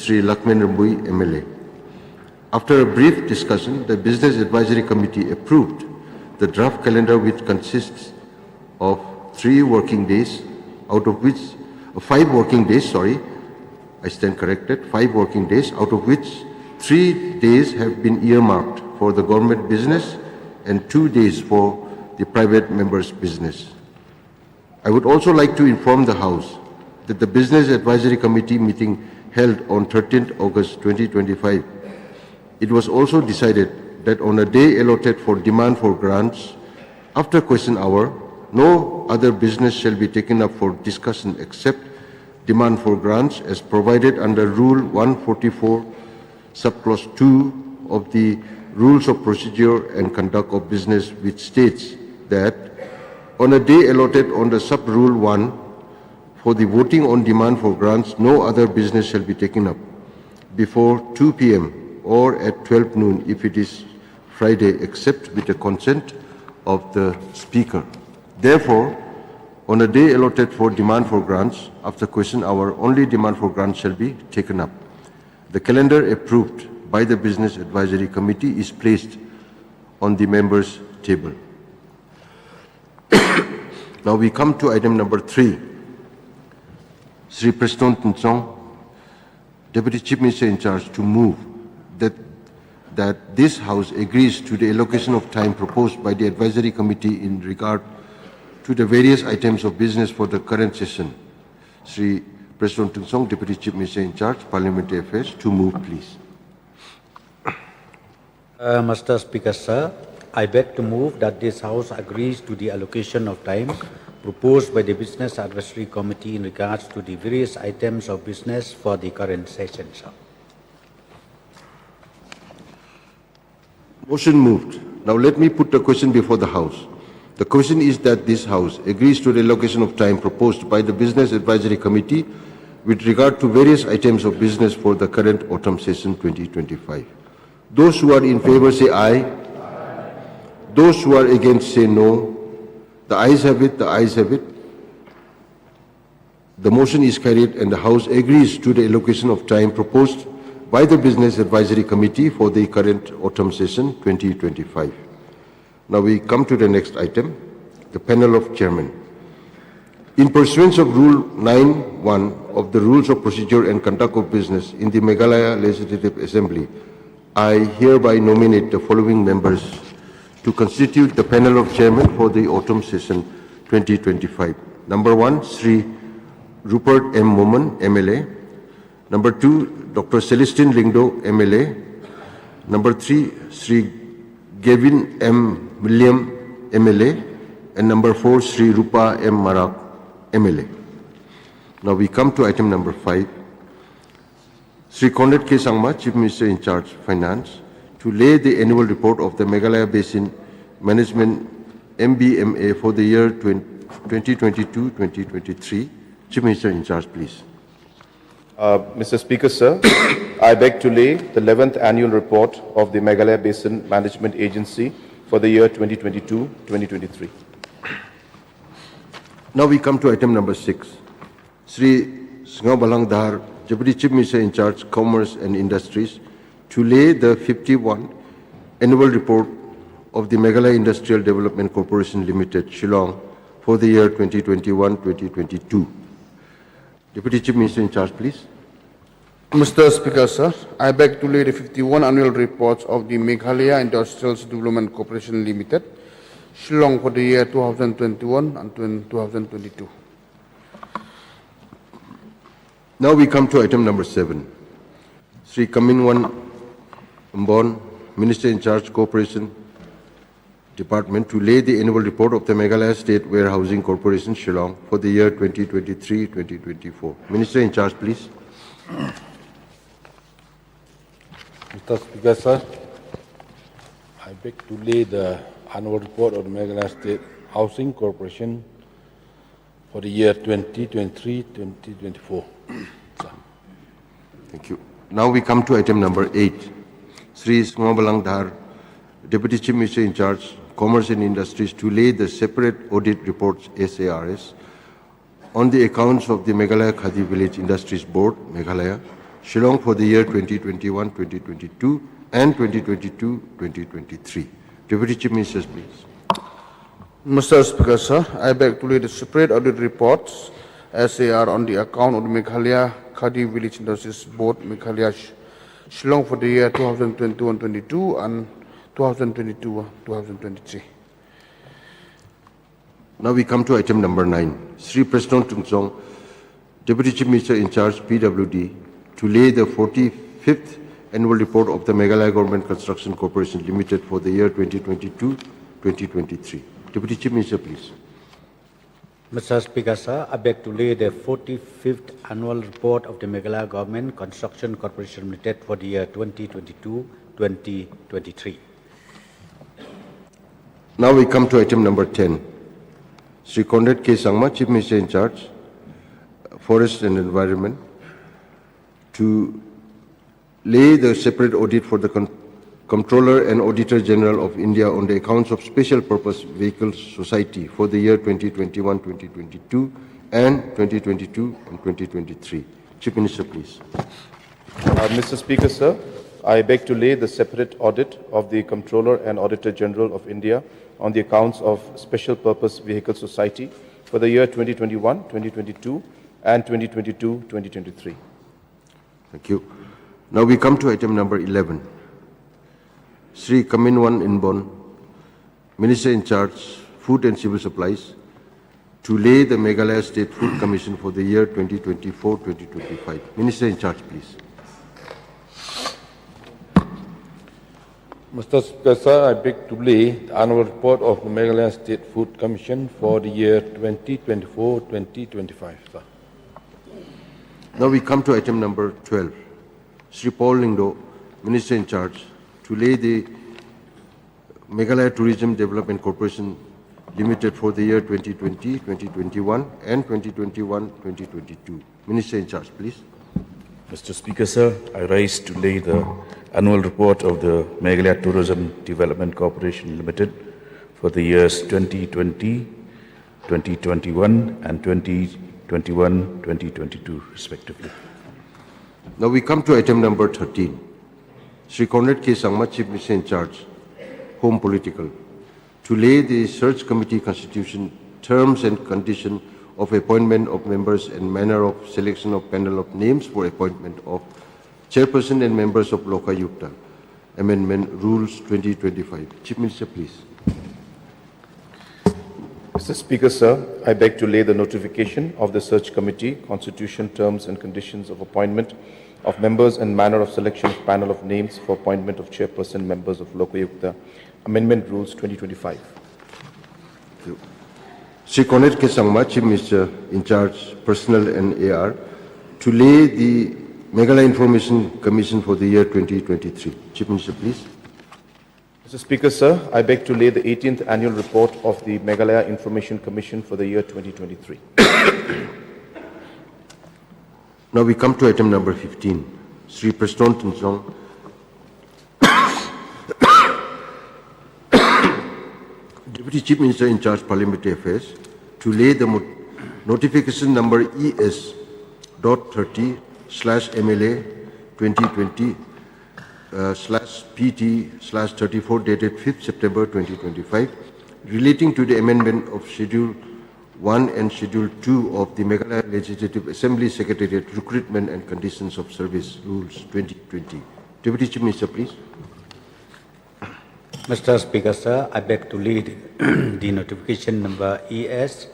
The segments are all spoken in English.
Sri Lakshman Rambui, MLA. After a brief discussion, the Business Advisory Committee approved the draft calendar, which consists of 5 working days, out of which 5 working days, out of which 3 days have been earmarked for the government business and 2 days for the private members' business. I would also like to inform the House that the Business Advisory Committee meeting held on 13th August 2025, it was also decided that on a day allotted for demand for grants, after question hour, no other business shall be taken up for discussion except demand for grants as provided under Rule 144, Subclause 2 of the Rules of Procedure and Conduct of Business, which states that on a day allotted under Sub-Rule 1 for the voting on demand for grants, no other business shall be taken up before 2 p.m. or at 12 noon if it is Friday, except with the consent of the Speaker. Therefore, on a day allotted for demand for grants, after question hour, only demand for grants shall be taken up. The calendar approved by the Business Advisory Committee is placed on the members' table. Now we come to item number 3. Sri Preston Tinsong, Deputy Chief Minister in charge, to move that this House agrees to the allocation of time proposed by the Advisory Committee in regard to the various items of business for the current session. Sri Preston Tinsong, Deputy Chief Minister in charge, Parliamentary Affairs, to move, please. Mr. Speaker, sir, I beg to move that this House agrees to the allocation of time proposed by the Business Advisory Committee in regards to the various items of business for the current session, sir. Motion moved. Now let me put the question before the House. The question is that this House agrees to the allocation of time proposed by the Business Advisory Committee with regard to various items of business for the current autumn session 2025. Those who are in favor say aye. Those who are against say no. The ayes have it, the ayes have it. The motion is carried and the House agrees to the allocation of time proposed by the Business Advisory Committee for the current autumn session 2025. Now we come to the next item, the panel of chairmen. In pursuance of Rule 9(1) of the Rules of Procedure and Conduct of Business in the Meghalaya Legislative Assembly, I hereby nominate the following members to constitute the panel of chairmen for the autumn session 2025. Number 1, Sri Rupert M. Moman, MLA. Number 2, Dr. Celestine Lingdo, MLA. Number 3, Sri Gavin M. William, MLA. And number 4, Sri Rupa M. Marak, MLA. Now we come to item number 5. Sri Conrad K. Sangma, Chief Minister in charge, Finance, to lay the annual report of the Meghalaya Basin Management MBMA for the year 2022-2023. Chief Minister in charge, please. Mr. Speaker, sir, I beg to lay the 11th annual report of the Meghalaya Basin Management Agency for the year 2022-2023. Now we come to item number 6. Sri Sngaw Balang Dahar, Deputy Chief Minister in charge, Commerce and Industries, to lay the 51 annual report of the Meghalaya Industrial Development Corporation Limited, Shillong, for the year 2021-2022. Deputy Chief Minister in charge, please. Mr. Speaker, sir, I beg to lay the 51 annual reports of the Meghalaya Industrial Development Corporation Limited, Shillong, for the year 2021 and 2022. Now we come to item number 7. Sri Kaminwan Mbon, Minister in charge, Corporation Department, to lay the annual report of the Meghalaya State Warehousing Corporation, Shillong, for the year 2023-2024. Minister in charge, please. Mr. Speaker, sir, I beg to lay the annual report of the Meghalaya State Housing Corporation for the year 2023-2024. Thank you. Now we come to item number 8. Sri Sngaw Balang Dahar, Deputy Chief Minister in charge, Commerce and Industries, to lay the separate audit reports, SARS, on the accounts of the Meghalaya Khadi Village Industries Board, Meghalaya, Shillong for the year 2021-2022 and 2022-2023. Deputy Chief Ministers, please. Mr. Speaker, sir, I beg to read the separate audit reports as they are on the account of the Meghalaya Khadi Village Industries Board, Meghalaya Shillong for the year 2021-22 and 2022-2023. Now we come to item number 9. Sri President Tungsong, Deputy Chief Minister in charge PWD, to lay the 45th annual report of the Meghalaya Government Construction Corporation Limited for the year 2022-2023. Deputy Chief Minister, please. Mr. Speaker, sir, I beg to lay the 45th annual report of the Meghalaya Government Construction Corporation Limited for the year 2022-2023. Now we come to item number 10. Sri Conrad K. Sangma, Chief Minister in charge, Forest and Environment, to lay the separate audit for the Comptroller and Auditor General of India on the accounts of Special Purpose Vehicle Society for the year 2021-2022 and 2022 and 2023. Chief Minister, please. Mr. Speaker, sir, I beg to lay the separate audit of the Comptroller and Auditor General of India on the accounts of Special Purpose Vehicle Society for the year 2021, 2022 and 2022, 2023. Thank you. Now we come to item number 11. Sri Kaminwan Inbon, Minister in charge, Food and Civil Supplies, to lay the Meghalaya State Food Commission for the year 2024-2025. Minister in charge, please. Mr. Speaker, sir, I beg to lay the annual report of the Meghalaya State Food Commission for the year 2024-2025, sir. Now we come to item number 12. Sri Paul Lingdo, Minister in charge, to lay the Meghalaya Tourism Development Corporation Limited for the year 2020, 2021 and 2021-2022. Minister in charge, please. Mr. Speaker, sir, I rise to lay the annual report of the Meghalaya Tourism Development Corporation Limited for the years 2020, 2021 and 2021-2022 respectively. Now we come to item number 13. Sri Conrad K. Sangma, Chief Minister in charge, Home Political, to lay the search committee constitution, terms and condition of appointment of members and manner of selection of panel of names for appointment of chairperson and members of Lokayukta, Amendment Rules 2025. Chief Minister, please. Mr. Speaker, sir, I beg to lay the notification of the search committee, constitution, terms and conditions of appointment of members and manner of selection of panel of names for appointment of chairperson members of Lokayukta, Amendment Rules 2025. Thank you. Sri Conrad K. Sangma, Chief Minister in charge, Personnel and AR, to lay the Meghalaya Information Commission for the year 2023. Chief Minister, please. Mr. Speaker, sir, I beg to lay the 18th annual report of the Meghalaya Information Commission for the year 2023. Now we come to item number 15. Sri Preston Tungsong, Deputy Chief Minister in charge Parliamentary Affairs, to lay the notification number ES.30/MLA 2020/PT/34 dated 5th September 2025 relating to the amendment of Schedule 1 and Schedule 2 of the Meghalaya Legislative Assembly Secretariat Recruitment and Conditions of Service Rules 2020. Deputy Chief Minister, please. Mr. Speaker, sir, I beg to lead the notification number ES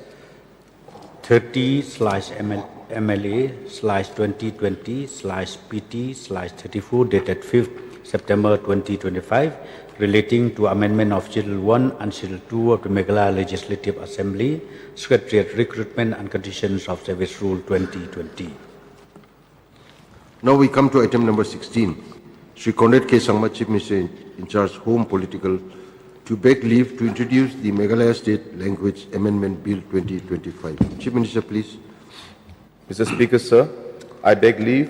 30/MLA/2020/PT/34 dated 5th September 2025 relating to amendment of Schedule 1 and Schedule 2 of the Meghalaya Legislative Assembly Secretariat Recruitment and Conditions of Service Rule 2020. Now we come to item number 16. Sri Conrad K. Sangma, Chief Minister in charge, Home Political, to beg leave to introduce the Meghalaya State Language Amendment Bill 2025. Chief Minister, please. Mr. Speaker, sir, I beg leave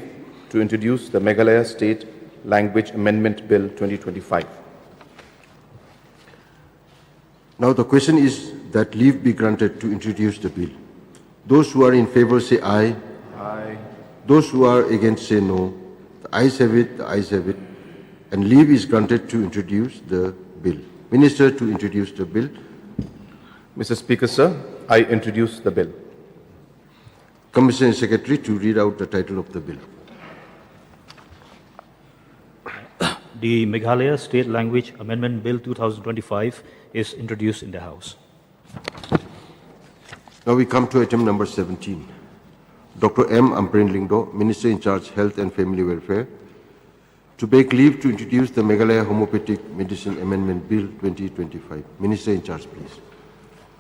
to introduce the Meghalaya State Language Amendment Bill 2025. Now the question is that leave be granted to introduce the bill. Those who are in favor say aye. Aye. Those who are against say no. The ayes have it, the ayes have it, and leave is granted to introduce the bill. Minister to introduce the bill. Mr. Speaker, sir, I introduce the bill. Commissioner and Secretary to read out the title of the bill. The Meghalaya State Language Amendment Bill 2025 is introduced in the House. Now we come to item number 17. Dr. M. Ampreen Lingdo, Minister in charge Health and Family Welfare, to beg leave to introduce the Meghalaya Homeopathic Medicine Amendment Bill 2025. Minister in charge, please.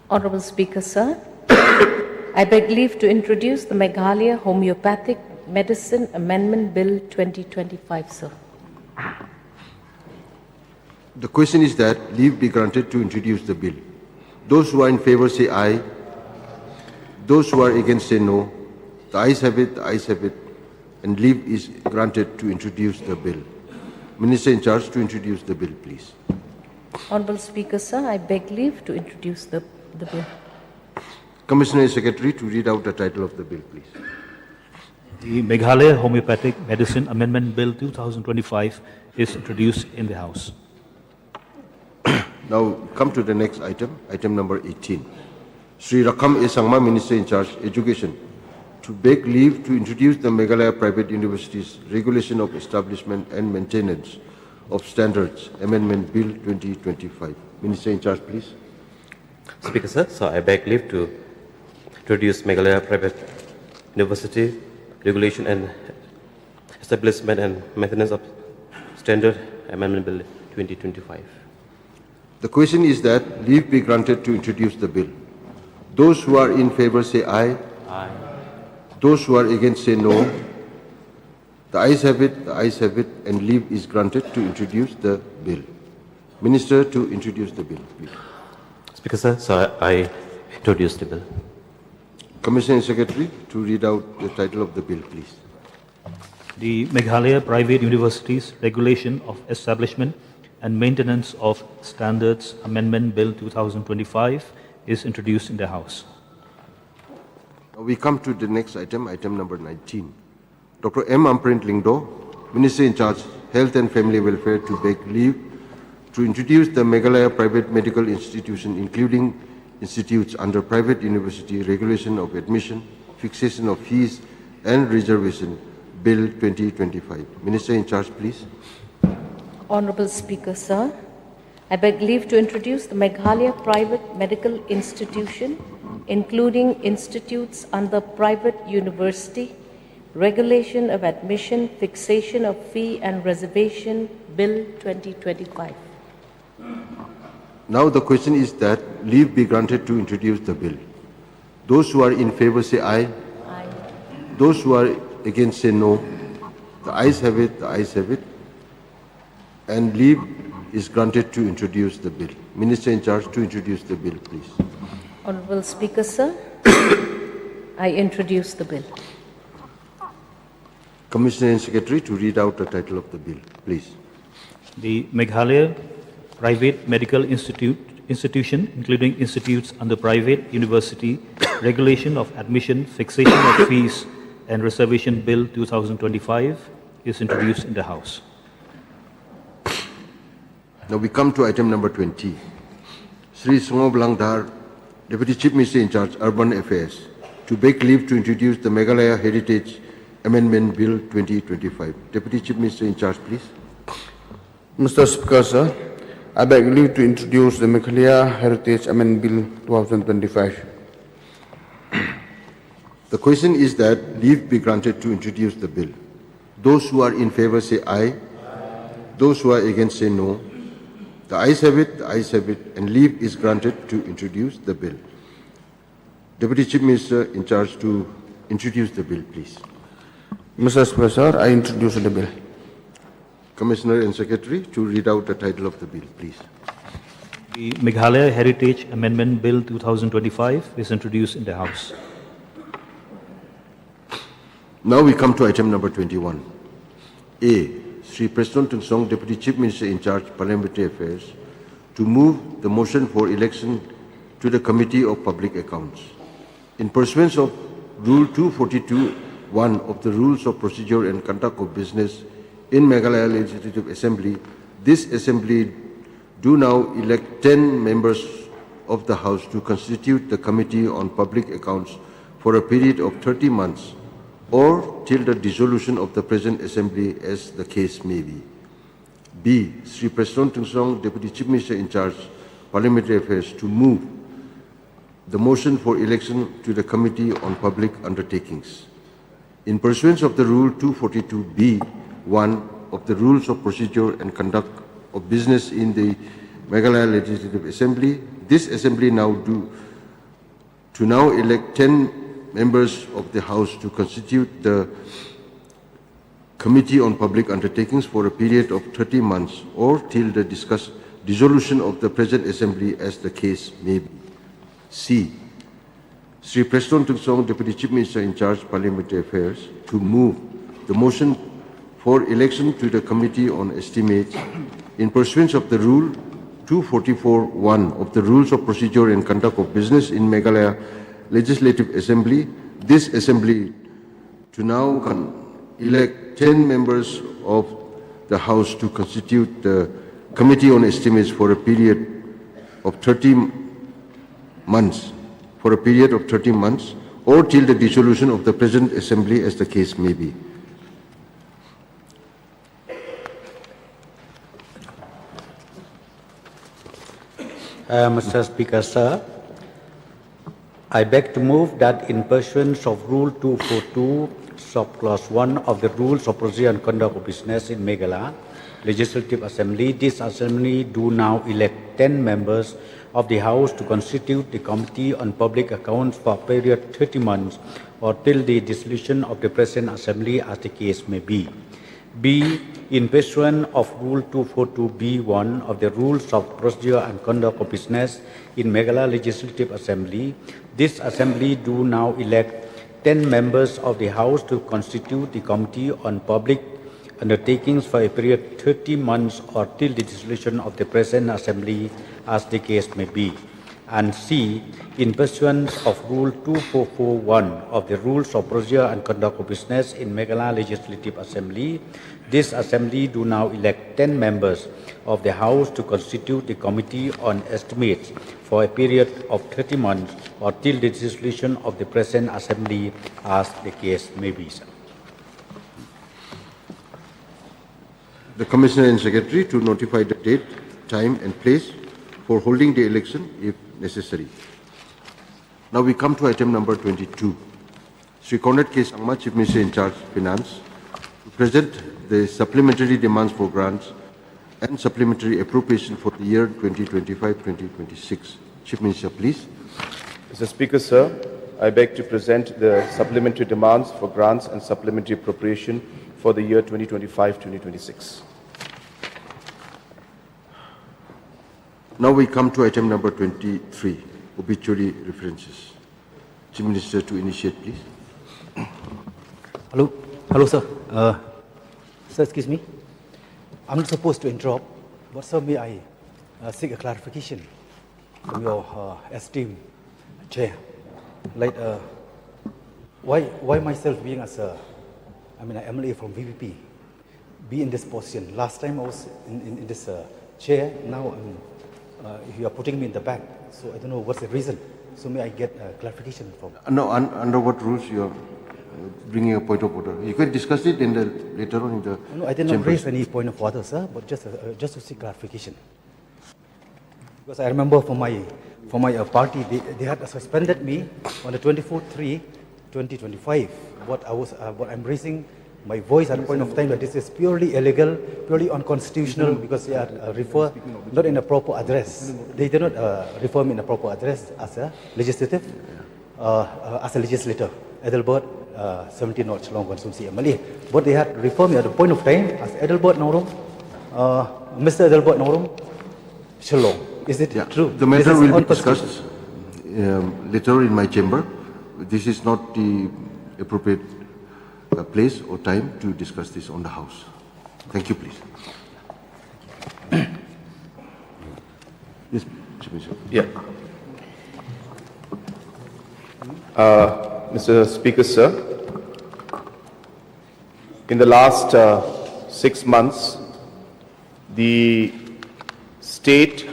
Honorable Speaker, sir, I beg leave to introduce the Meghalaya Homeopathic Medicine Amendment Bill 2025, sir. The question is that leave be granted to introduce the bill. Those who are in favor say aye. Those who are against say no. The ayes have it, the ayes have it, and leave is granted to introduce the bill. Minister in charge to introduce the bill, please. Honorable Speaker, sir, I beg leave to introduce the bill. Commissioner and Secretary to read out the title of the bill, please. The Meghalaya Homeopathic Medicine Amendment Bill 2025 is introduced in the House. Now come to the next item, item number 18. Sri Rakam A. Sangma, Minister in charge, Education, to beg leave to introduce the Meghalaya Private Universities Regulation of Establishment and Maintenance of Standards Amendment Bill 2025. Minister in charge, please. Speaker, sir, so I beg leave to introduce Meghalaya Private University Regulation and Establishment and Maintenance of Standard Amendment Bill 2025. The question is that leave be granted to introduce the bill. Those who are in favor say aye. Aye. Those who are against say no. The ayes have it, the ayes have it, and leave is granted to introduce the bill. Minister to introduce the bill, please. Speaker, sir, so I introduce the bill. Commissioner and Secretary to read out the title of the bill, please. The Meghalaya Private Universities Regulation of Establishment and Maintenance of Standards Amendment Bill 2025 is introduced in the House. Now we come to the next item, item number 19. Dr. M. Ampreen Lingdo, Minister in charge, Health and Family Welfare, to beg leave to introduce the Meghalaya Private Medical Institution, including institutes under private university, regulation of admission, fixation of fees, and reservation, Bill 2025. Minister in charge, please. Honorable Speaker, sir, I beg leave to introduce the Meghalaya Private Medical Institution, including institutes under private university, regulation of admission, fixation of fee and reservation, Bill 2025. Now the question is that leave be granted to introduce the bill. Those who are in favor say aye. Aye. Those who are against say no. The ayes have it, the ayes have it, and leave is granted to introduce the bill. Minister in charge to introduce the bill, please. Honorable Speaker, sir, I introduce the bill. Commissioner and Secretary to read out the title of the bill, please. The Meghalaya Private Medical Institution, including institutes under private university, regulation of admission, fixation of fees, and reservation Bill 2025 is introduced in the House. Now we come to item number 20. Sri Songob Langdar, Deputy Chief Minister in charge, Urban Affairs, to beg leave to introduce the Meghalaya Heritage Amendment Bill 2025. Deputy Chief Minister in charge, please. Mr. Speaker, sir, I beg leave to introduce the Meghalaya Heritage Amendment Bill 2025. The question is that leave be granted to introduce the bill. Those who are in favor say aye. Those who are against say no. The ayes have it, the ayes have it, and leave is granted to introduce the bill. Deputy Chief Minister in charge to introduce the bill, please. Mr. Speaker, sir, I introduce the bill. Commissioner and Secretary to read out the title of the bill, please. The Meghalaya Heritage Amendment Bill 2025 is introduced in the House. Now we come to item number 21. A. Sri Preston Tungsong, Deputy Chief Minister in charge, Parliamentary Affairs, to move the motion for election to the Committee of Public Accounts. In pursuance of Rule 242(1) of the Rules of Procedure and Conduct of Business in Meghalaya Legislative Assembly, this Assembly do now elect 10 members of the House to constitute the Committee on Public Accounts for a period of 30 months or till the dissolution of the present Assembly as the case may be. B. Sri Preston Tungsong, Deputy Chief Minister in charge, Parliamentary Affairs, to move the motion for election to the Committee on Public Undertakings. In pursuance of the Rule 242B(1) of the Rules of Procedure and Conduct of Business in the Meghalaya Legislative Assembly, this Assembly now elect 10 members of the House to constitute the Committee on Public Undertakings for a period of 30 months or till the dissolution of the present Assembly as the case may be. C. Sri Preston Tungsong, Deputy Chief Minister in charge, Parliamentary Affairs, to move the motion for election to the Committee on Estimates in pursuance of the Rule 244(1) of the Rules of Procedure and Conduct of Business in Meghalaya Legislative Assembly, this Assembly to now elect 10 members of the House to constitute the Committee on Estimates for a period of 30 months, or till the dissolution of the present Assembly as the case may be. Mr. Speaker, sir, I beg to move that in pursuance of Rule 242, Subclause 1 of the Rules of Procedure and Conduct of Business in Meghalaya Legislative Assembly, this Assembly do now elect 10 members of the House to constitute the Committee on Public Accounts for a period 30 months or till the dissolution of the present Assembly as the case may be. B. In pursuant of Rule 242B(1) of the Rules of Procedure and Conduct of Business in Meghalaya Legislative Assembly, this Assembly do now elect 10 members of the House to constitute the Committee on Public Undertakings for a period 30 months or till the dissolution of the present Assembly as the case may be. And C. In pursuance of Rule 2441 of the Rules of Procedure and Conduct of Business in Meghalaya Legislative Assembly, this Assembly do now elect 10 members of the House to constitute the Committee on Estimates for a period of 30 months or till the dissolution of the present Assembly as the case may be, sir. The Commissioner and Secretary to notify the date, time and place for holding the election if necessary. Now we come to item number 22. Sri Conrad K. Sangma, Chief Minister in charge, Finance, to present the supplementary demands for grants and supplementary appropriation for the year 2025-2026. Chief Minister, please. Mr. Speaker, sir, I beg to present the supplementary demands for grants and supplementary appropriation for the year 2025-2026. Now we come to item number 23, obituary references. Chief Minister to initiate, please. Hello, sir. Sir, excuse me. I'm not supposed to interrupt, but sir, may I seek a clarification from your esteemed chair? Like, why myself being as an MLA from VVP, be in this position? Last time I was in this chair, now you are putting me in the back, so I don't know what's the reason. So may I get clarification from? No, under what rules you are bringing a point of order? You can discuss it later on in the. No, I did not raise any point of order, sir, but just to seek clarification. Because I remember for my party, they had suspended me on the 24/3/2025. What I'm raising my voice at a point of time that this is purely illegal, purely unconstitutional, because they are refer not in a proper address. They did not refer me in a proper address as a legislative, as a legislator. Edelbert, 17 North Long Consumpsi MLA. But they had referred me at a point of time as Edelbert Norum, Mr. Edelbert Norum, Shillong. Is it true? The matter will be discussed later in my chamber. This is not the appropriate place or time to discuss this on the House. Thank you, please. Yes, Mr. Yeah. Mr. Speaker, sir, in the last 6 months, the state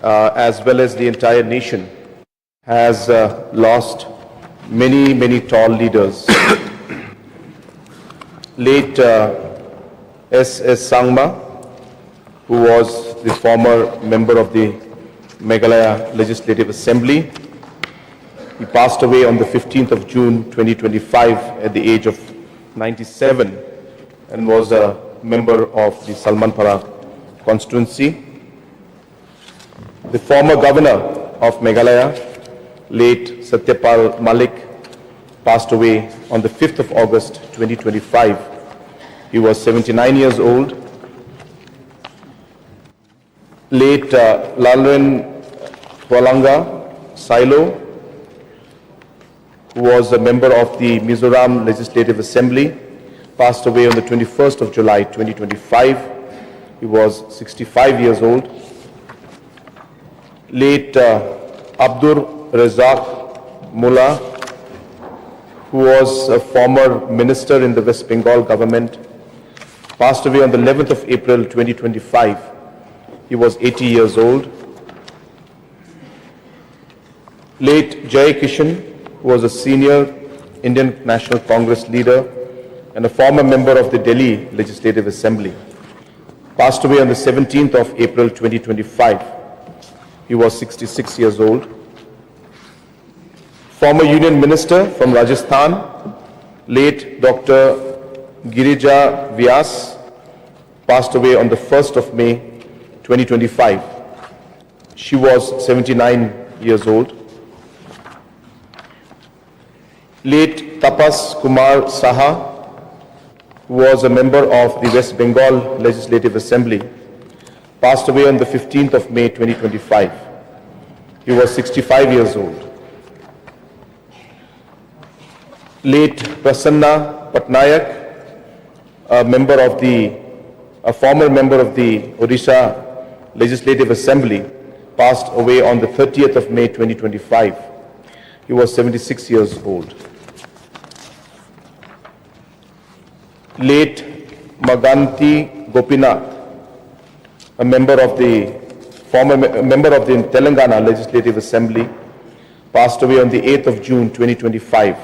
as well as the entire nation has lost many, many tall leaders. Late S.S. Sangma, who was the former member of the Meghalaya Legislative Assembly, he passed away on the 15th of June 2025 at the age of 97 and was a member of the Salmanpara constituency. The former governor of Meghalaya, late Satyapal Malik, passed away on the 5th of August 2025. He was 79 years old. Late Lalwen Twalanga Silo, who was a member of the Mizoram Legislative Assembly, passed away on the 21st of July 2025. He was 65 years old. Late Abdur Razak Mullah, who was a former minister in the West Bengal government, passed away on the 11th of April 2025. He was 80 years old. Late Jai Kishan, who was a senior Indian National Congress leader and a former member of the Delhi Legislative Assembly, passed away on the 17th of April 2025. He was 66 years old. Former Union Minister from Rajasthan, late Dr. Girija Vyas, passed away on the 1st of May 2025. She was 79 years old. Late Tapas Kumar Saha, who was a member of the West Bengal Legislative Assembly, passed away on the 15th of May 2025. He was 65 years old. Late Prasanna Patnaik, a former member of the Odisha Legislative Assembly, passed away on the 30th of May 2025. He was 76 years old. Late Maganti Gopinath, a former member of the Telangana Legislative Assembly, passed away on the 8th of June 2025.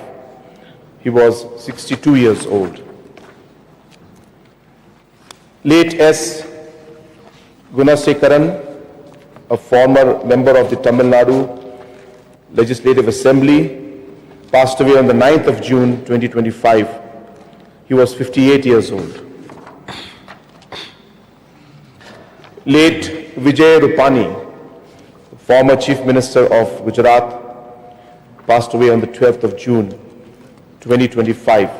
He was 62 years old. Late S. Gunasekaran, a former member of the Tamil Nadu Legislative Assembly, passed away on the 9th of June 2025. He was 58 years old. Late Vijay Rupani, former Chief Minister of Gujarat, passed away on the 12th of June 2025.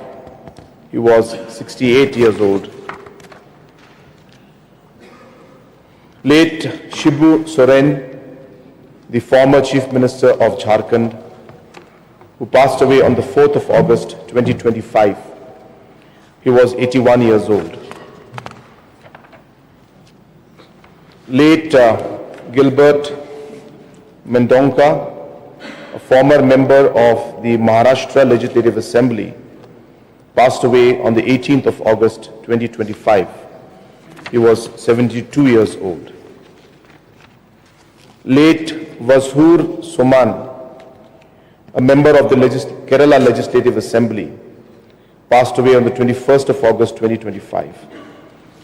He was 68 years old. Late Shibu Soren, the former Chief Minister of Jharkhand, who passed away on the 4th of August 2025. He was 81 years old. Late Gilbert Mendonca, a former member of the Maharashtra Legislative Assembly, passed away on the 18th of August 2025. He was 72 years old. Late Vashur Soman, a member of the Kerala Legislative Assembly, passed away on the 21st of August 2025.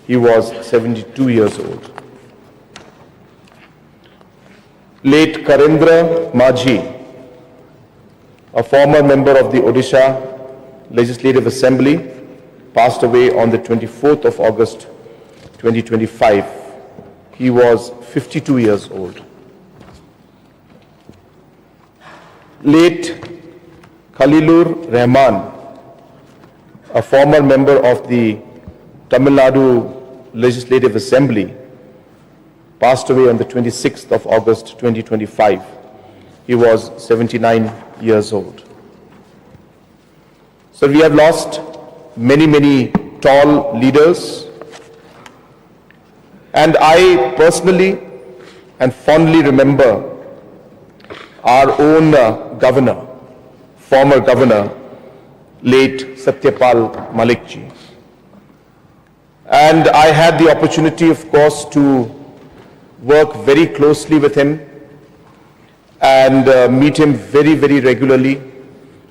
He was 72 years old. Late Karendra Majhi, a former member of the Odisha Legislative Assembly, passed away on the 24th of August 2025. He was 52 years old. Late Khalilur Rahman, a former member of the Tamil Nadu Legislative Assembly, passed away on the 26th of August 2025. He was 79 years old. So we have lost many, many tall leaders, and I personally and fondly remember our own governor, former governor, late Satyapal Malik ji. And I had the opportunity, of course, to work very closely with him and meet him very, very regularly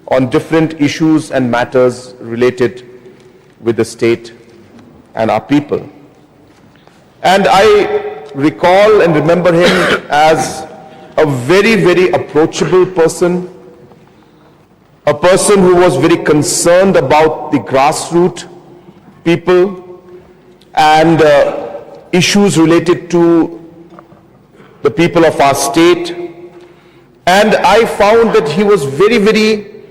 on different issues and matters related with the state and our people. And I recall and remember him as a very, very approachable person, a person who was very concerned about the grassroots people and issues related to the people of our state. And I found that he was very, very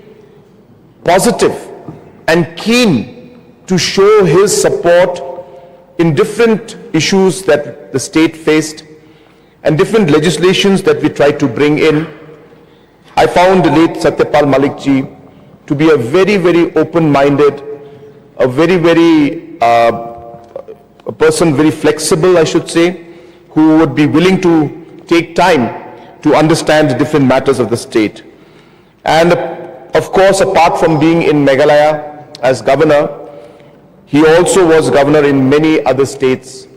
positive and keen to show his support in different issues that the state faced and different legislations that we tried to bring in. I found the late Satyapal Malik ji to be a very, very open-minded, a very, very a person very flexible, I should say, who would be willing to take time to understand the different matters of the state. And of course, apart from being in Meghalaya as governor, he also was governor in many other states,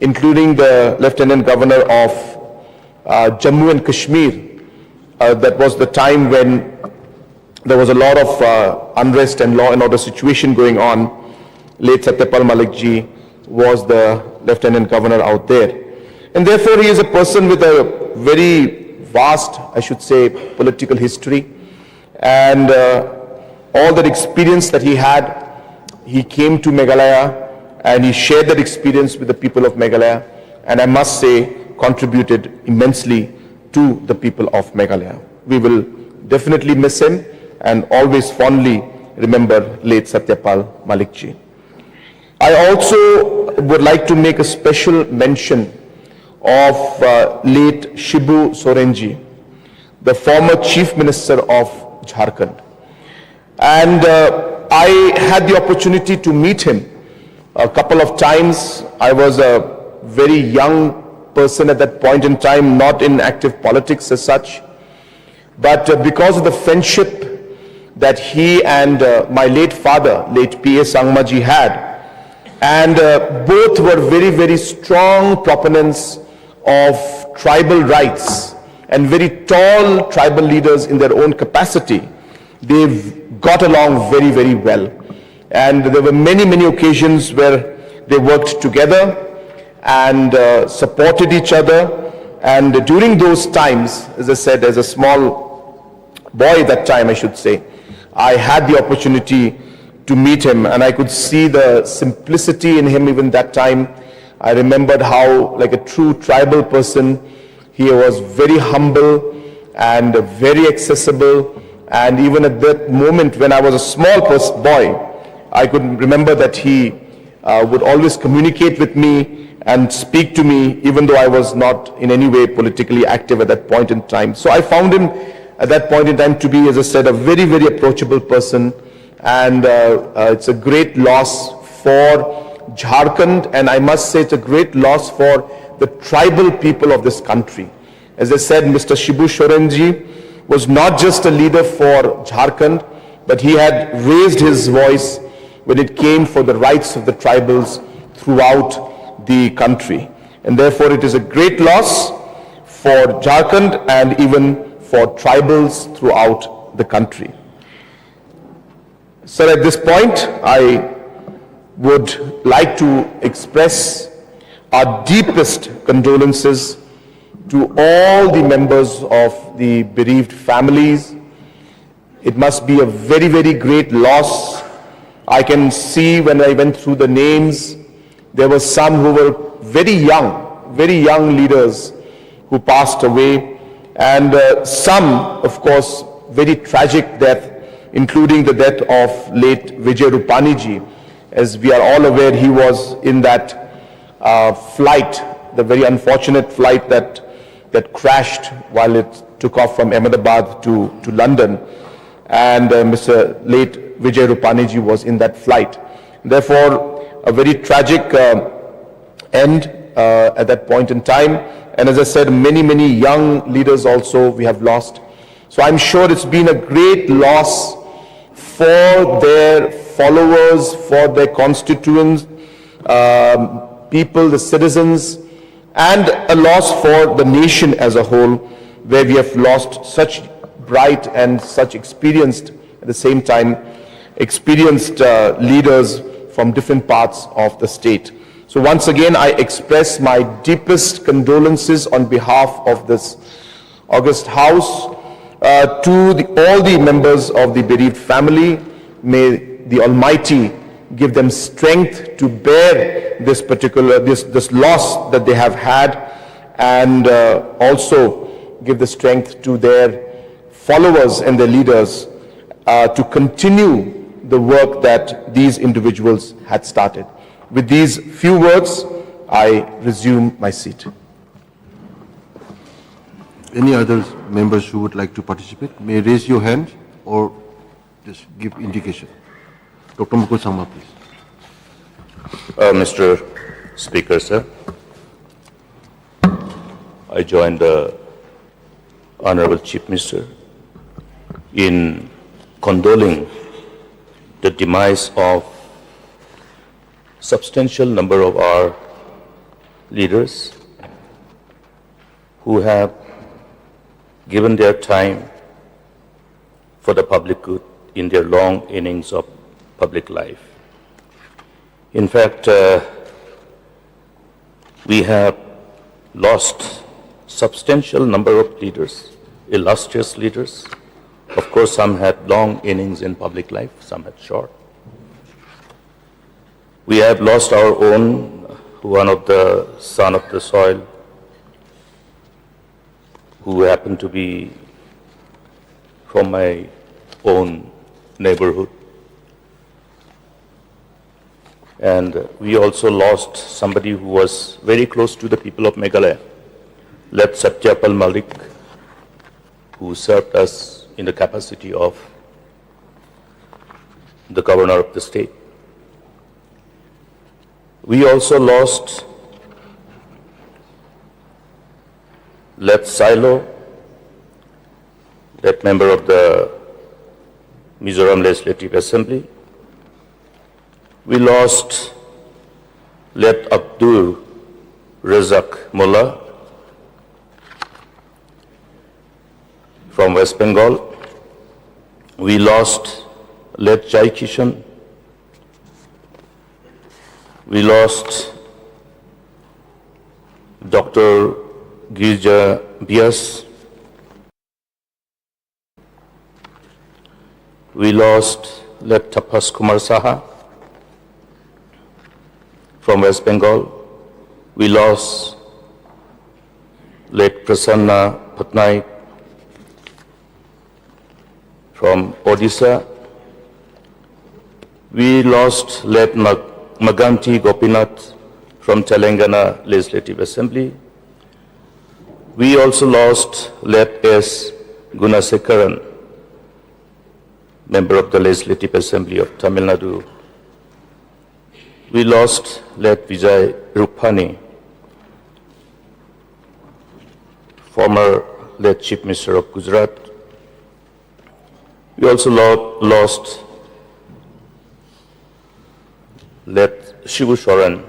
including the Lieutenant Governor of Jammu and Kashmir. That was the time when there was a lot of unrest and law and order situation going on. Late Satyapal Malik ji was the Lieutenant Governor out there. And therefore, he is a person with a very vast, I should say, political history. And all that experience that he had, he came to Meghalaya and he shared that experience with the people of Meghalaya. And I must say, contributed immensely to the people of Meghalaya. We will definitely miss him and always fondly remember late Satyapal Malik ji. I also would like to make a special mention of late Shibu Soren ji, the former Chief Minister of Jharkhand. And I had the opportunity to meet him a couple of times. I was a very young person at that point in time, not in active politics as such. But because of the friendship that he and my late father, late P.A. Sangma ji had, and both were very, very strong proponents of tribal rights and very tall tribal leaders in their own capacity. They've got along very, very well. And there were many, many occasions where they worked together and supported each other. And during those times, as I said, as a small boy that time, I should say, I had the opportunity to meet him, and I could see the simplicity in him even that time. I remembered how, like a true tribal person, he was very humble and very accessible. And even at that moment when I was a small boy, I could remember that he would always communicate with me and speak to me, even though I was not in any way politically active at that point in time. So I found him at that point in time to be, as I said, a very, very approachable person. And it's a great loss for Jharkhand, and I must say it's a great loss for the tribal people of this country. As I said, Mr. Shibu Soren ji was not just a leader for Jharkhand, but he had raised his voice when it came for the rights of the tribals throughout the country. And therefore it is a great loss for Jharkhand and even for tribals throughout the country. So at this point, I would like to express our deepest condolences to all the members of the bereaved families. It must be a very, very great loss. I can see when I went through the names, there were some who were very young leaders who passed away, and some, of course, very tragic death, including the death of late Vijay Rupani ji. As we are all aware, he was in that flight, the very unfortunate flight that crashed while it took off from Ahmedabad to London. And Mr. late Vijay Rupani ji was in that flight. Therefore, a very tragic end at that point in time. And as I said, many, many young leaders also we have lost. So I'm sure it's been a great loss for their followers, for their constituents, people, the citizens, and a loss for the nation as a whole, where we have lost such bright and such experienced, at the same time, experienced leaders from different parts of the state. So once again, I express my deepest condolences on behalf of this august House to all the members of the bereaved family. May the Almighty give them strength to bear this loss that they have had, and also give the strength to their followers and their leaders to continue the work that these individuals had started. With these few words, I resume my seat. Any other members who would like to participate may raise your hand or just give indication. Dr. Mukul Sangma, please. Mr. Speaker, sir, I join the Honorable Chief Minister in condoling the demise of substantial number of our leaders who have given their time for the public good in their long innings of public life. In fact, we have lost substantial number of leaders, illustrious leaders. Of course, some had long innings in public life, some had short. We have lost our own, one of the son of the soil, who happened to be from my own neighborhood. And we also lost somebody who was very close to the people of Meghalaya, late Satyapal Malik, who served us in the capacity of the governor of the state. We also lost late Silo, that member of the Mizoram Legislative Assembly. We lost late Abdul Razak Mullah from West Bengal. We lost late Jai Kishan. We lost Dr. Girja Bias. We lost late Tapas Kumar Saha from West Bengal. We lost late Prasanna Patnaik from Odisha. We lost late Maganti Gopinath from Telangana Legislative Assembly. We also lost late S. Gunasekaran, member of the Legislative Assembly of Tamil Nadu. We lost late Vijay Rupani, former late Chief Minister of Gujarat. We also lost late Shivu Soren,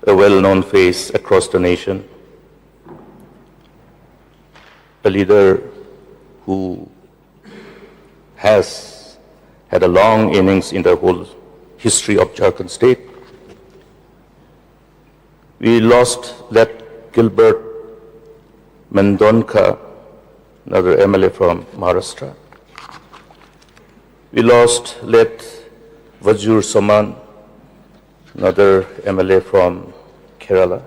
a well-known face across the nation, a leader who has had a long innings in the whole history of Jharkhand state. We lost late Gilbert Mendonca, another MLA from Maharashtra. We lost late Vajur Saman, another MLA from Kerala.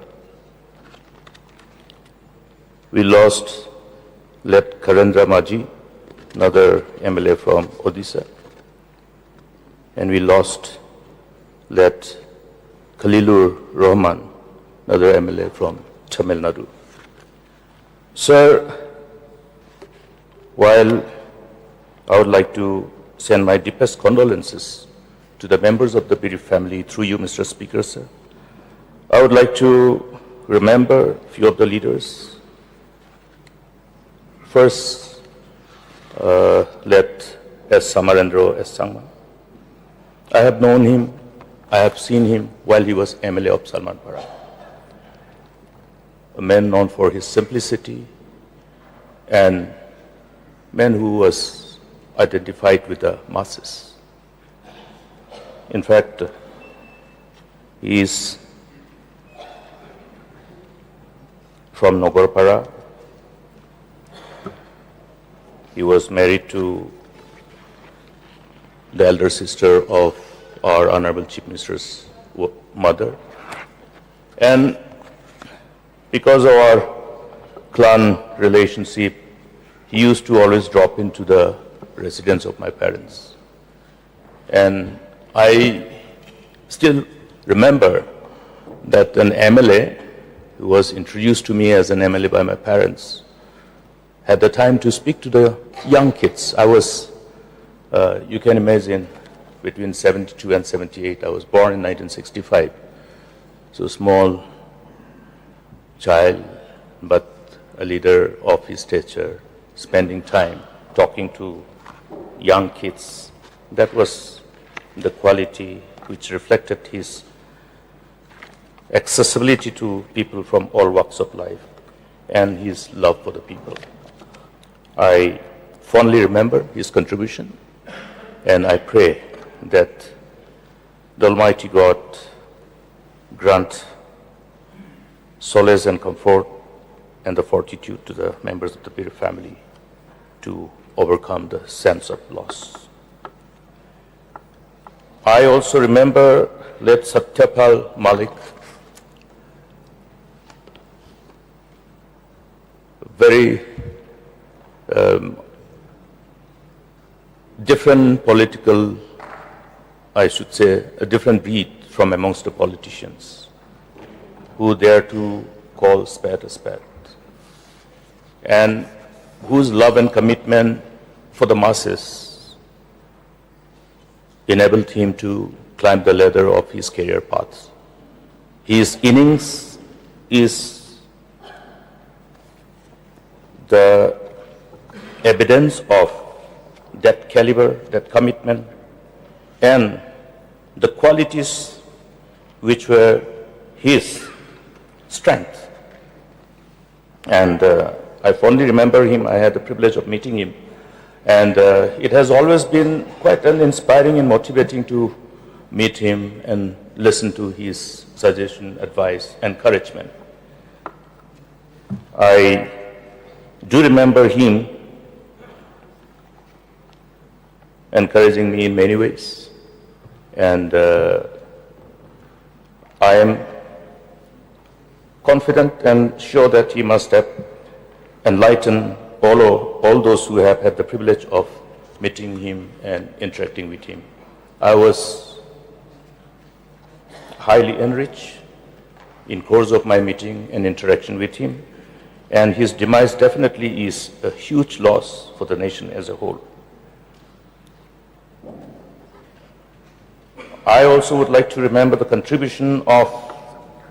We lost late Karendra Maji, another MLA from Odisha. And we lost late Khalilur Rahman, another MLA from Tamil Nadu. Sir, while I would like to send my deepest condolences to the members of the bereaved family through you, Mr. Speaker, sir, I would like to remember a few of the leaders. First, let S. Samarendra S. Sangma. I have known him I have seen him while he was MLA of Salmanpara. A man known for his simplicity and man who was identified with the masses. In fact, he is from Nogorpara. He was married to the elder sister of our Honorable Chief Minister's mother. And because of our clan relationship, he used to always drop into the residence of my parents. And I still remember that an MLA who was introduced to me as an MLA by my parents had the time to speak to the young kids. I was, you can imagine, between 72 and 78. I was born in 1965. So small child, but a leader of his stature, spending time talking to young kids. That was the quality which reflected his accessibility to people from all walks of life and his love for the people. I fondly remember his contribution, and I pray that the Almighty God grant solace and comfort and the fortitude to the members of the Pir family to overcome the sense of loss. I also remember late Satyapal Malik, very different political, I should say, a different breed from amongst the politicians who dare to call spade a spade, and whose love and commitment for the masses enabled him to climb the ladder of his career path. His innings is the evidence of that caliber, that commitment, and the qualities which were his strength. And I fondly remember him. I had the privilege of meeting him. And it has always been quite inspiring and motivating to meet him and listen to his suggestion, advice, encouragement. I do remember him encouraging me in many ways. And I am confident and sure that he must have enlightened all those who have had the privilege of meeting him and interacting with him. I was highly enriched in course of my meeting and interaction with him, and his demise definitely is a huge loss for the nation as a whole. I also would like to remember the contribution of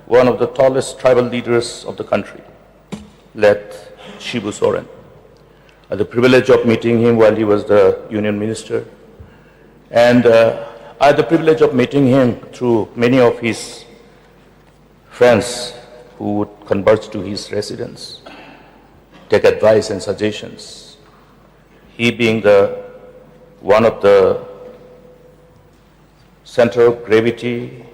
one of the tallest tribal leaders of the country, late Shibu Soren. I had the privilege of meeting him while he was the union minister. And I had the privilege of meeting him through many of his friends who would converge to his residence, take advice and suggestions. He being one of the center of gravity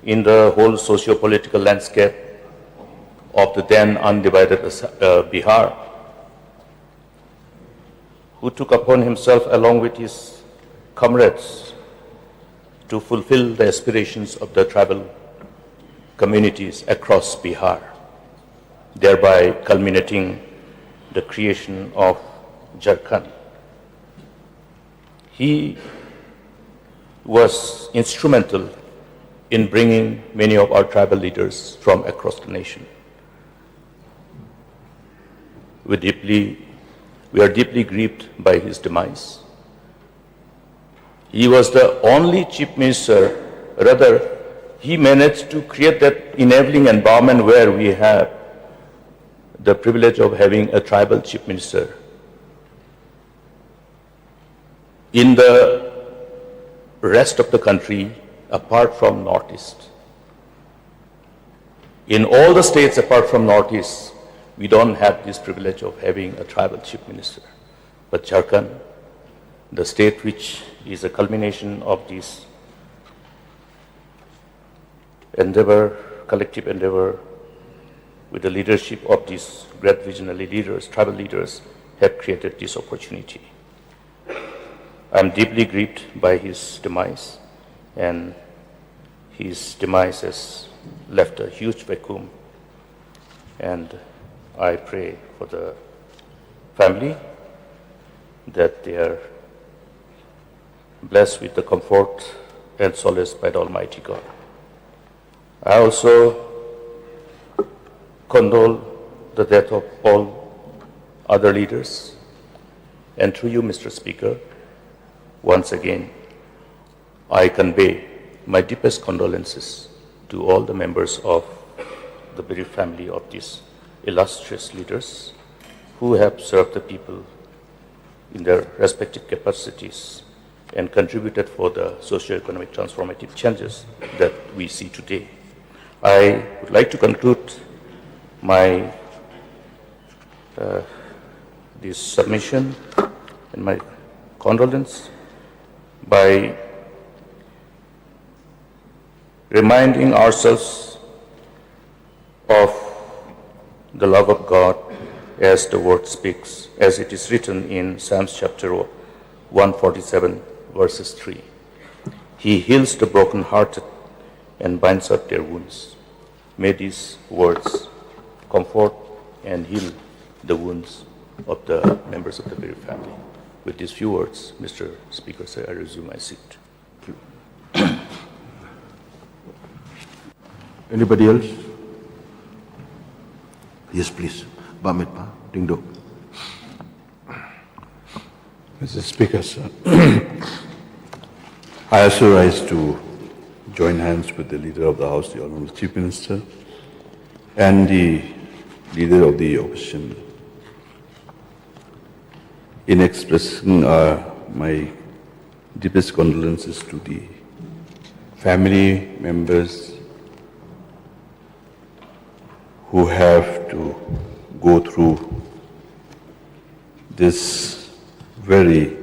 in the whole socio-political landscape of the then undivided Bihar, who took upon himself along with his comrades to fulfill the aspirations of the tribal communities across Bihar, thereby culminating the creation of Jharkhand. He was instrumental in bringing many of our tribal leaders from across the nation. We are deeply grieved by his demise. He was the only chief minister, rather, he managed to create that enabling environment where we have the privilege of having a tribal chief minister. In the rest of the country, apart from Northeast. In all the states apart from Northeast, we don't have this privilege of having a tribal chief minister. But Jharkhand, the state which is a culmination of this endeavor, collective endeavor, with the leadership of these great regional leaders, tribal leaders, have created this opportunity. I am deeply grieved by his demise, and his demise has left a huge vacuum. And I pray for the family that they are blessed with the comfort and solace by the Almighty God. I also condole the death of all other leaders, and through you, Mr. Speaker, once again, I convey my deepest condolences to all the members of the bereaved family of these illustrious leaders who have served the people in their respective capacities and contributed for the socio-economic transformative changes that we see today. I would like to conclude my this submission and my condolence by reminding ourselves of the love of God as the word speaks, as it is written in Psalms chapter 147, verses 3. He heals the brokenhearted and binds up their wounds. May these words comfort and heal the wounds of the members of the bereaved family. With these few words, Mr. Speaker, sir, I resume my seat. Thank you. Anybody else? Yes, please. Bamit pa, ding dong. Mr. Speaker, sir, I also rise to join hands with the Leader of the House, the Honourable Chief Minister, and the Leader of the Opposition in expressing my deepest condolences to the family members who have to go through this very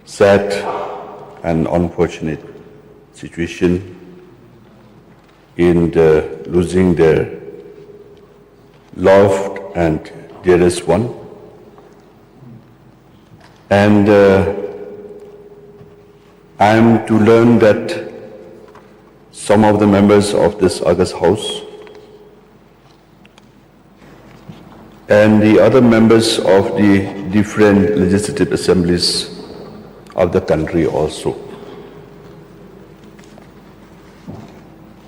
sad and unfortunate situation in losing their loved and dearest one. And I am to learn that some of the members of this August House and the other members of the different legislative assemblies of the country also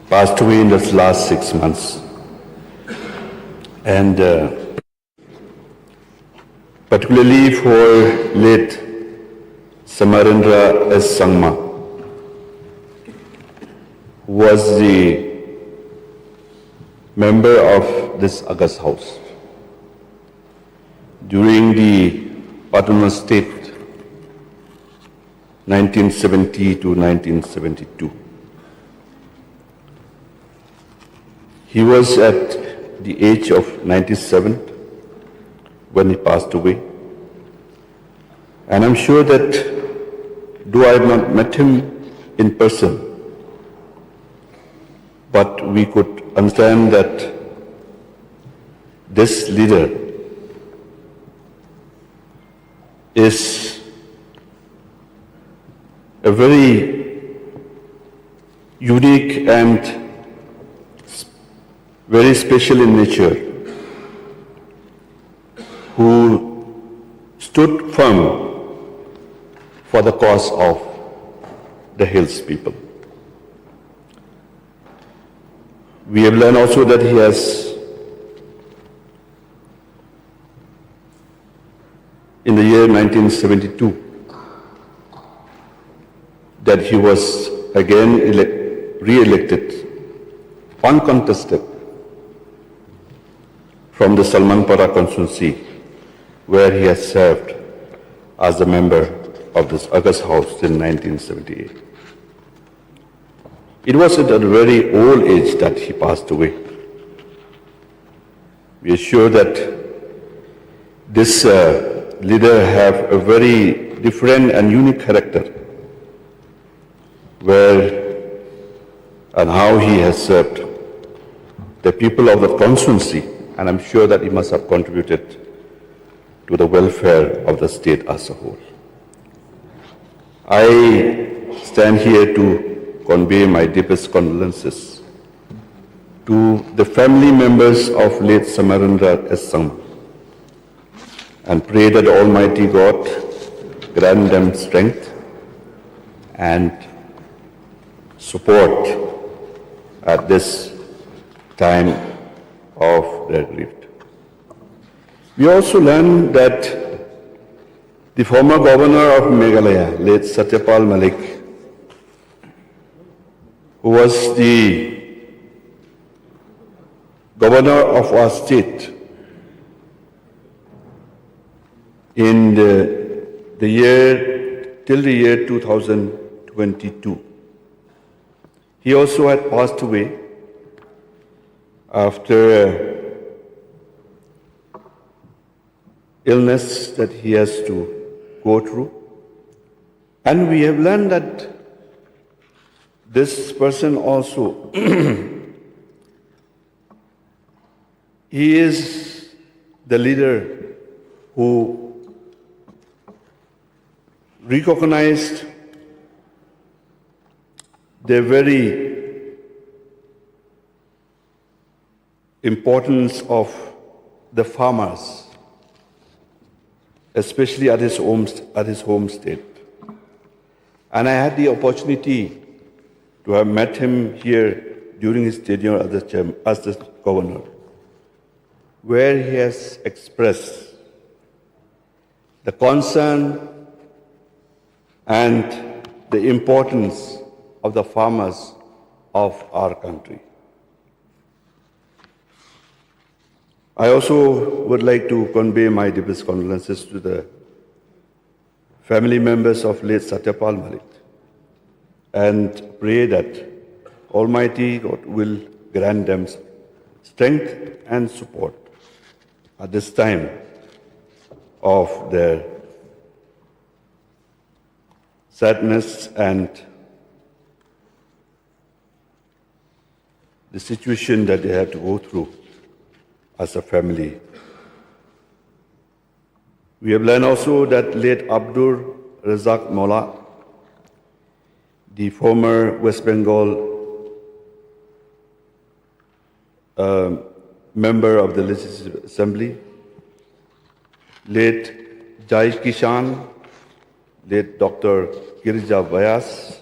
passed away in the last 6 months. And particularly for late Samarendra S. Sangma, who was the member of this August House during the autonomous state 1970 to 1972. He was at the age of 97 when he passed away. And I'm sure that though I have not met him in person, but we could understand that this leader is a very unique and very special in nature, who stood firm for the cause of the Hills people. We have learned also that he has, in the year 1972, that he was again re-elected, uncontested, from the Salmanpara constituency, where he has served as a member of this August House in 1978. It was at a very old age that he passed away. We are sure that this leader have a very different and unique character, where and how he has served the people of the constituency, and I'm sure that he must have contributed to the welfare of the state as a whole. I stand here to convey my deepest condolences to the family members of late Samarendra S. Sangma, and pray that Almighty God grant them strength and support at this time of their grief. We also learned that the former governor of Meghalaya, late Satyapal Malik, who was the governor of our state in the year till the year 2022. He also had passed away after illness that he has to go through. And we have learned that this person also, he is the leader who recognized the very importance of the farmers, especially at his home state. And I had the opportunity to have met him here during his tenure as the governor, where he has expressed the concern and the importance of the farmers of our country. I also would like to convey my deepest condolences to the family members of late Satyapal Malik and pray that Almighty God will grant them strength and support at this time of their sadness and the situation that they have to go through as a family. We have learned also that late Abdur Razak Molla, the former West Bengal member of the Legislative Assembly, late Jai Kishan, late Dr. Girija Vyas,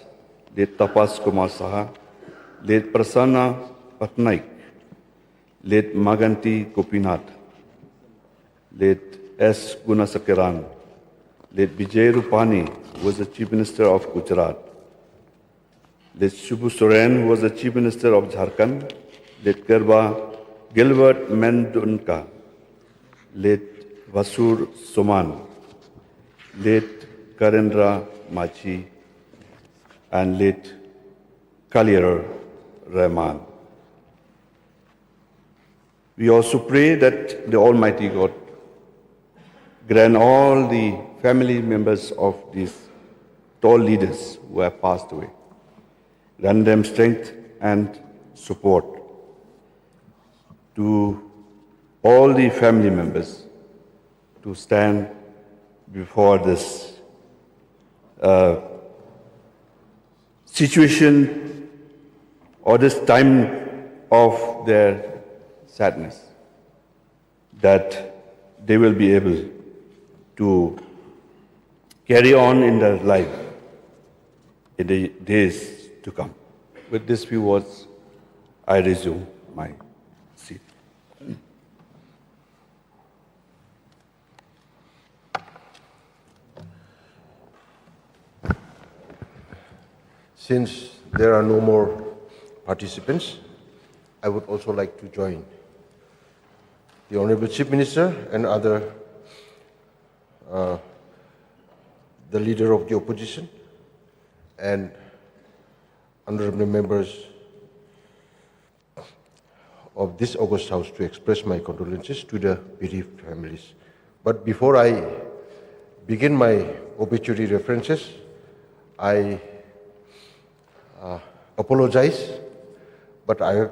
late Tapas Kumar Saha, late Prasanna Patnaik, late Maganti Gopinath, late S. Gunasakiran, late Vijay Rupani, who was the Chief Minister of Gujarat, late Shubhu Soren, who was the Chief Minister of Jharkhand, late Gilbert Mendonca, late Vasur Soman, late Karendra Machi, and late Kaliar Rahman. We also pray that the Almighty God grant all the family members of these tall leaders who have passed away, grant them strength and support. To all the family members to stand before this situation or this time of their sadness, that they will be able to carry on in their life in the days to come. With these few words, I resume my seat. Since there are no more participants, I would also like to join the Honorable Chief Minister and the Leader of the Opposition and honorable members of this August House to express my condolences to the bereaved families. But before I begin my obituary references, I apologize, but I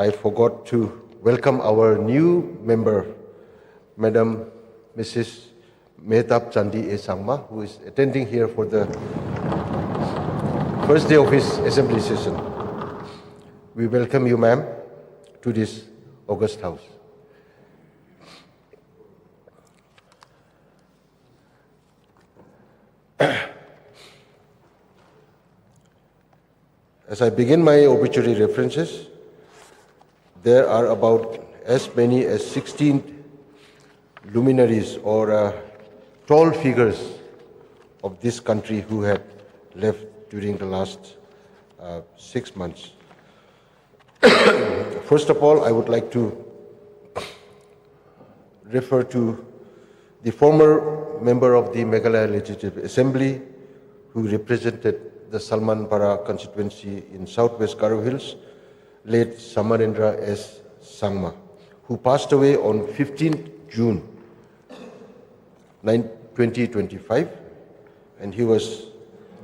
forgot to welcome our new member, Madam Mrs. Mehtab Chandi A. Sangma, who is attending here for the first day of his assembly session. We welcome you, ma'am, to this August House. As I begin my obituary references, there are about as many as 16 luminaries or tall figures of this country who had left during the last 6 months. First of all, I would like to refer to the former member of the Meghalaya Legislative Assembly who represented the Salmanpara constituency in southwest Garo Hills, late Samarendra S. Sangma, who passed away on 15th June 2025, and he was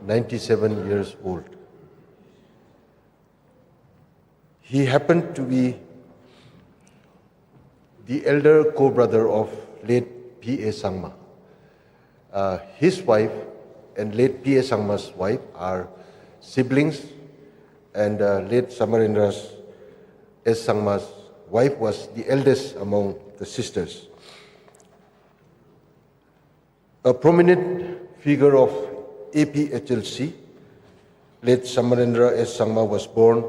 97 years old. He happened to be the elder co-brother of late P.A. Sangma. His wife and late P.A. Sangma's wife are siblings, and late Samarendra S. Sangma's wife was the eldest among the sisters. A prominent figure of APHLC, late Samarendra S. Sangma was born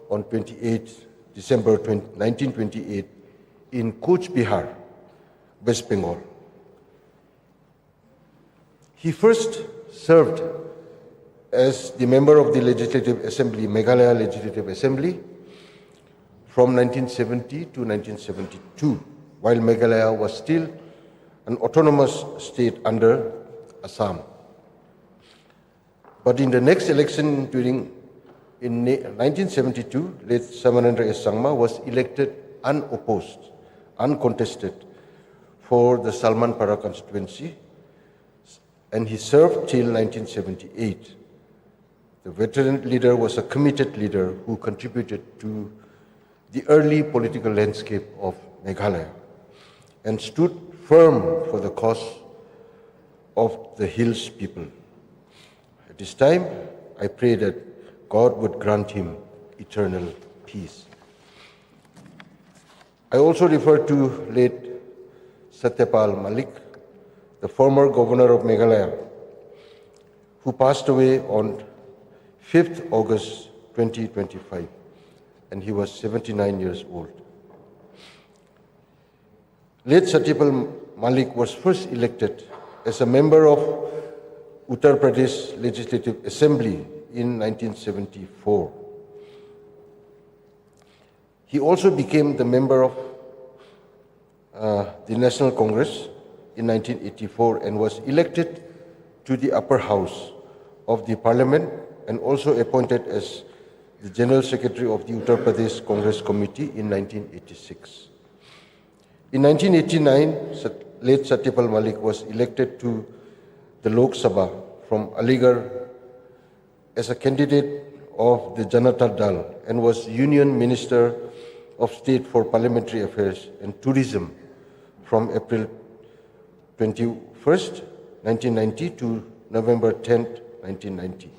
on 28 December 1928 in Cooch Behar, West Bengal. He first served as the member of the Legislative Assembly, Meghalaya Legislative Assembly, from 1970 to 1972, while Meghalaya was still an autonomous state under Assam. But in the next election in 1972, late Samarendra S. Sangma was elected unopposed, uncontested for the Salmanpara constituency, and he served till 1978. The veteran leader was a committed leader who contributed to the early political landscape of Meghalaya and stood firm for the cause of the Hills people. At this time, I pray that God would grant him eternal peace. I also refer to late Satyapal Malik, the former governor of Meghalaya, who passed away on 5th August 2025, and he was 79 years old. Late Satyapal Malik was first elected as a member of Uttar Pradesh Legislative Assembly in 1974. He also became the member of the National Congress in 1984 and was elected to the upper house of the parliament and also appointed as the General Secretary of the Uttar Pradesh Congress Committee in 1986. In 1989, late Satyapal Malik was elected to the Lok Sabha from Aligarh as a candidate of the Janata Dal and was Union Minister of State for Parliamentary Affairs and Tourism from April 21st, 1990 to November 10th, 1990.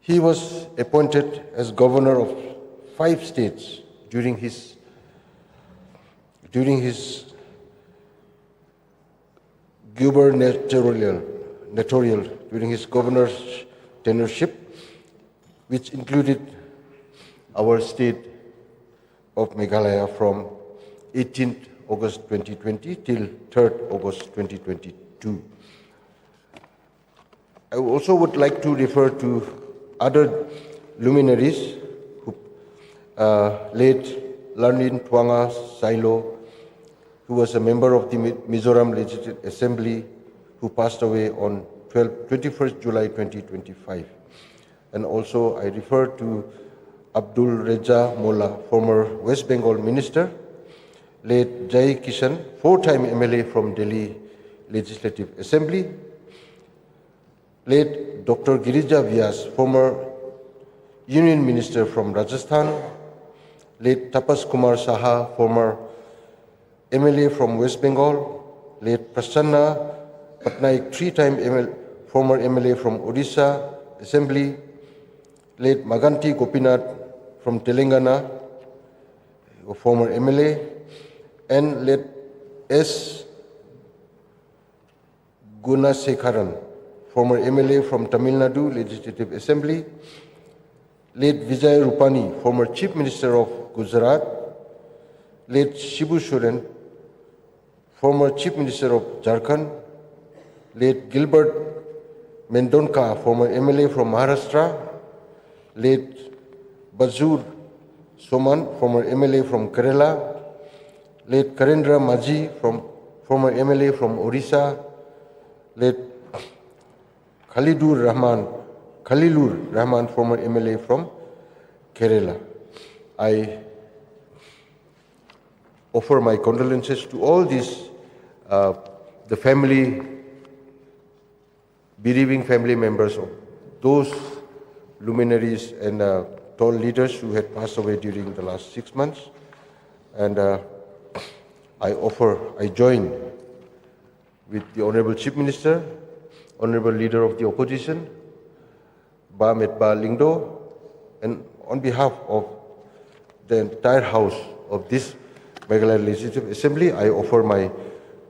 He was appointed as governor of 5 states during his gubernatorial during his governor's tenureship, which included our state of Meghalaya from 18th August 2020 till 3rd August 2022. I also would like to refer to other luminaries, late Larlin Twanga Sailo, who was a member of the Mizoram Legislative Assembly, who passed away on 21st July 2025. And also I refer to Abdul Reza Molla, former West Bengal minister, late Jai Kishan, 4-time MLA from Delhi Legislative Assembly, late Dr. Girija Vyas, former Union Minister from Rajasthan, late Tapas Kumar Saha, former MLA from West Bengal, late Prasanna Patnaik, 3-time former MLA from Odisha Assembly, late Maganti Gopinath from Telangana, a former MLA, and late S. Gunasekharan, former MLA from Tamil Nadu Legislative Assembly, late Vijay Rupani, former Chief Minister of Gujarat, late Shibu Soren, former Chief Minister of Jharkhand, late Gilbert Mendonca, former MLA from Maharashtra, late Bazur Soman, former MLA from Kerala, late Karendra Maji, former MLA from Orissa, late Khalilur Rahman, former MLA from Kerala. I offer my condolences to all these, the bereaving family members of those luminaries and tall leaders who had passed away during the last 6 months. And I join with the Honorable Chief Minister, Honorable Leader of the Opposition, Ba Metba Lingdo, and on behalf of the entire House of this Meghalaya Legislative Assembly, I offer my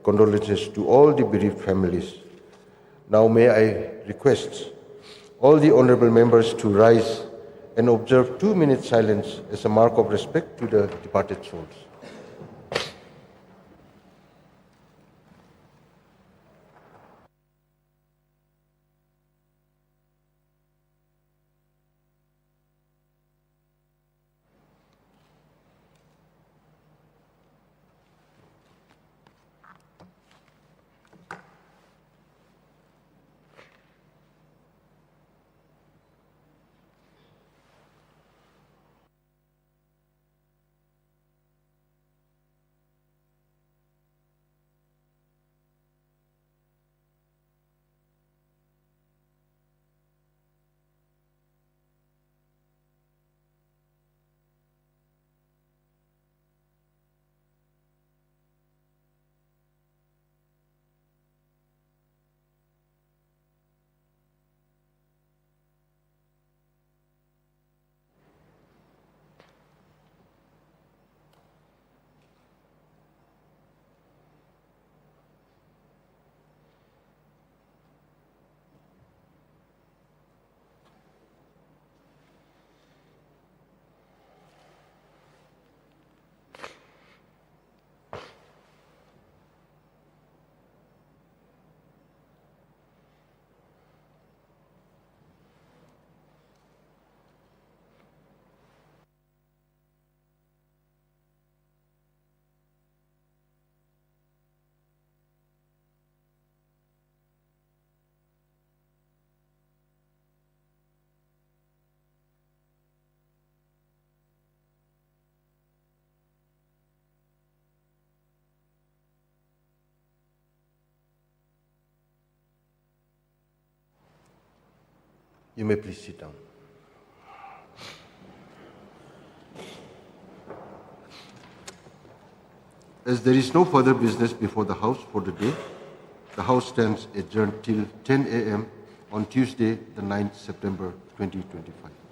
condolences to all the bereaved families. Now may I request all the honorable members to rise and observe 2 minutes silence as a mark of respect to the departed souls. You may please sit down. As there is no further business before the House for the day, the House stands adjourned till 10 a.m. on Tuesday, the 9th September 2025.